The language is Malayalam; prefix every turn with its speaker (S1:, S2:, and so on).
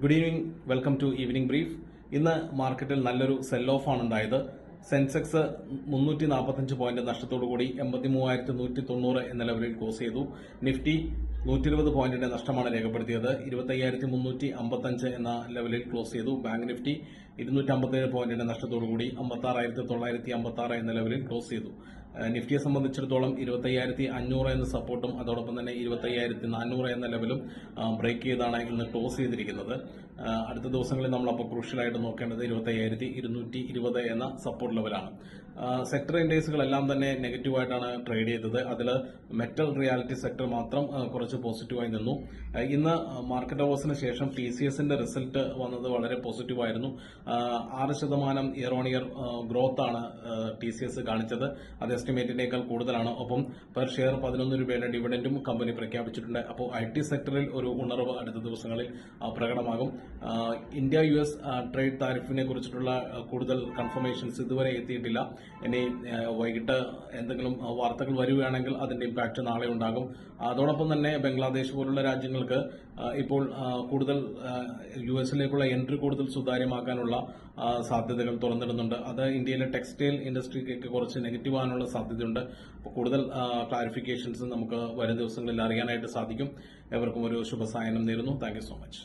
S1: Good evening, welcome to evening brief. ഇന്ന് മാർക്കറ്റിൽ നല്ലൊരു സെൽ ഓഫ് ആണ് ഉണ്ടായത്. സെൻസെക്സ് 345 പോയിന്റ് നഷ്ടത്തോടുകൂടി 83,190 എന്ന ലെവലിൽ ക്ലോസ് ചെയ്തു. നിഫ്റ്റി 120 പോയിന്റിന്റെ നഷ്ടമാണ് രേഖപ്പെടുത്തിയത്. 25,355 എന്ന ലെവലിൽ ക്ലോസ് ചെയ്തു. ബാങ്ക് നിഫ്റ്റി 257 പോയിന്റിന്റെ നഷ്ടത്തോടുകൂടി 56,956 എന്ന ലെവലിൽ ക്ലോസ് ചെയ്തു. നിഫ്റ്റിയെ സംബന്ധിച്ചിടത്തോളം 25,500 എന്ന സപ്പോർട്ടും അതോടൊപ്പം തന്നെ 25,400 എന്ന ലെവലും ബ്രേക്ക് ചെയ്താണ് ഇന്ന് ക്ലോസ് ചെയ്തിരിക്കുന്നത്. അടുത്ത ദിവസങ്ങളിൽ നമ്മൾ അപ്പോൾ ക്രൂഷ്യലായിട്ട് നോക്കേണ്ടത് 25,220 എന്ന സപ്പോർട്ട് ലെവലാണ്. സെക്ടർ ഇൻഡെക്സുകളെല്ലാം തന്നെ നെഗറ്റീവായിട്ടാണ് ട്രേഡ് ചെയ്തത്. അതിൽ മെറ്റൽ റിയാലിറ്റി സെക്ടർ മാത്രം കുറച്ച് പോസിറ്റീവായി നിന്നു. ഇന്ന് മാർക്കറ്റ് അവേഴ്സിന് ശേഷം TCSന്റെ റിസൾട്ട് വന്നത് വളരെ പോസിറ്റീവായിരുന്നു. 6% ഇയർ ഓൺ ഇയർ ഗ്രോത്ത് ആണ് TCS കാണിച്ചത്. അത് എസ്റ്റിമേറ്റിനേക്കാൾ കൂടുതലാണ്. ഒപ്പം പെർ ഷെയർ 11 രൂപയുടെ ഡിവിഡൻഡും കമ്പനി പ്രഖ്യാപിച്ചിട്ടുണ്ട്. അപ്പോൾ IT സെക്ടറിൽ ഒരു ഉണർവ് അടുത്ത ദിവസങ്ങളിൽ പ്രകടമാകും. ഇന്ത്യ US ട്രേഡ് താരിഫിനെ കുറിച്ചിട്ടുള്ള കൂടുതൽ കൺഫർമേഷൻസ് ഇതുവരെ എത്തിയിട്ടില്ല. ഇനി വൈകിട്ട് എന്തെങ്കിലും വാർത്തകൾ വരികയാണെങ്കിൽ അതിന്റെ ഇമ്പാക്ട് നാളെ ഉണ്ടാകും. അതോടൊപ്പം തന്നെ ബംഗ്ലാദേശ് പോലുള്ള രാജ്യങ്ങൾക്ക് ഇപ്പോൾ കൂടുതൽ US-ലേക്കുള്ള എൻട്രി കൂടുതൽ സുതാര്യമാക്കാനുള്ള സാധ്യതകൾ തുറന്നിടുന്നുണ്ട്. അത് ഇന്ത്യയിലെ ടെക്സ്റ്റൈൽ ഇൻഡസ്ട്രിക്ക് കുറച്ച് നെഗറ്റീവ് ആകാനുള്ള സാധ്യതയുണ്ട്. കൂടുതൽ ക്ലാരിഫിക്കേഷൻസ് നമുക്ക് വരും ദിവസങ്ങളിൽ അറിയാനായിട്ട് സാധിക്കും. എവർക്കും ഒരു ശുഭസായനം നേരുന്നു. Thank you so much.